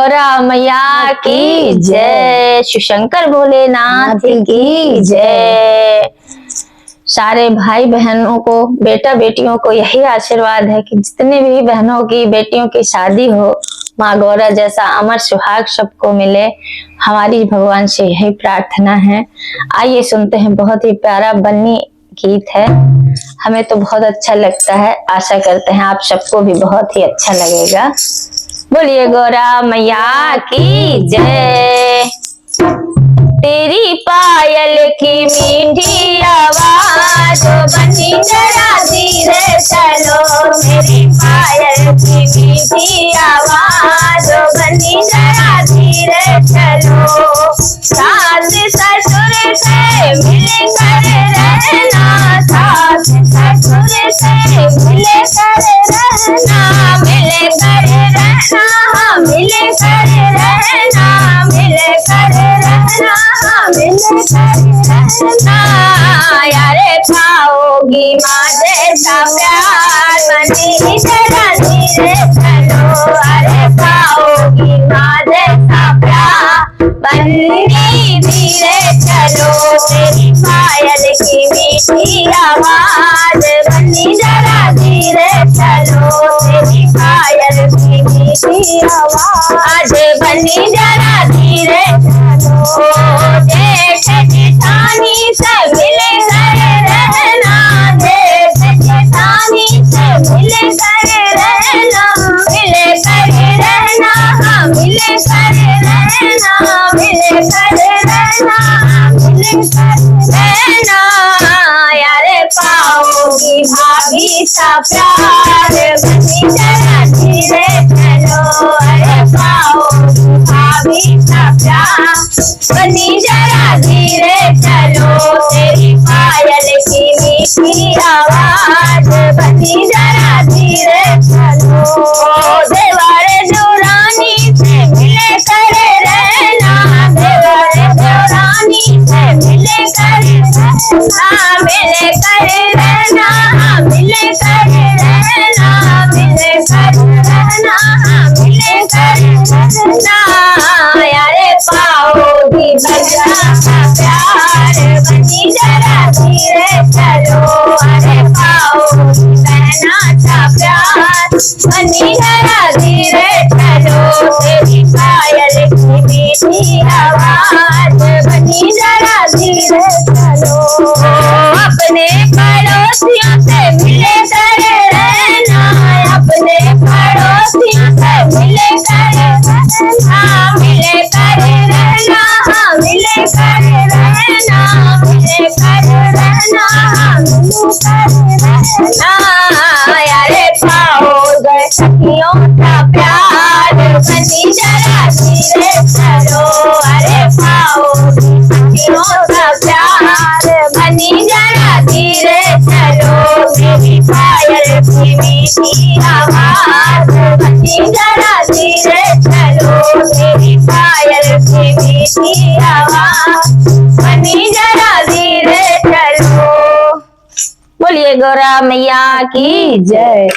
गौरा मैया की जय, शिवशंकर भोलेनाथ की जय। सारे भाई बहनों को, बेटा बेटियों को यही आशीर्वाद है कि जितने भी बहनों की बेटियों की शादी हो, माँ गौरा जैसा अमर सुहाग सबको मिले। हमारी भगवान से यही प्रार्थना है। आइए सुनते हैं, बहुत ही प्यारा बन्नी गीत है, हमें तो बहुत अच्छा लगता है। आशा करते हैं आप सबको भी बहुत ही अच्छा लगेगा। बोलिए गौरा मैया की जय। तेरी पायल की मीठी आवाज, बनी जरा धीरे चलो। मेरी पायल की मीठी आवाज, बनी जरा धीरे चलो। सास ससुर से मिलकर रहना, सास ससुर से मिलकर रहना, मिलकर रहना, मिलकर रहना, मिलकर रहना, मिलकर रहना। यारे पाओगी माँ जैसा प्यार, बनी जरा धीरे चलो। अरे पाओगी माँ जैसा प्यार, बनी धीरे चलो। तेरी पायल की मीठी आवाज, बनी जरा धीरे चलो। तेरी पायल की मीठी आवाज, बनी जरा धीरे चलो। जेठ जेठानी से मिलकर रहना, जेठ जेठानी से मिलकर रहना, मिलकर रहना, मिलकर रहना, मिलकर रहना, मिलकर रहना। यारे पाओगी भाभी सा प्यार, बनी जरा धीरे चलो। अरे पाओगी भाभी सा प्यार, बनी जरा धीरे चलो। तेरी पायल की मीठी आवाज, बनी जरा धीरे चलो। देवर देवरानी से मिलकर रहना, देवर देवरानी से मिलकर रहना, मिलकर रहना, मिलकर रहना, मिलकर रहना, मिलकर रहना। यारे पाओगी भैया का प्यार, बनी जरा धीरे चलो। अरे पाओगी बहना का प्यार, बनी जरा धीरे चलो। तेरी पायल की मीठी आवाज, बनी जरा धीरे चलो। अपने पड़ोसियों से मिलकर रहना, अपने पड़ोसियों से मिलकर रहना, मिलकर रहना, मिलकर रहना, मिलकर रहना, मिलकर रहना। यारे पाओगे सखियों का प्यार, बनी जरा धीरे चलो। अरे पाओगे सखियों का प्यार, बनी जरा धीरे चलो। मेरी पायल की मीठी आवाज, बनी जरा धीरे चलो। मेरी पायल की मीठी आवाज, बनी जरा धीरे चलो। बोलिए गौरा मैया की जय।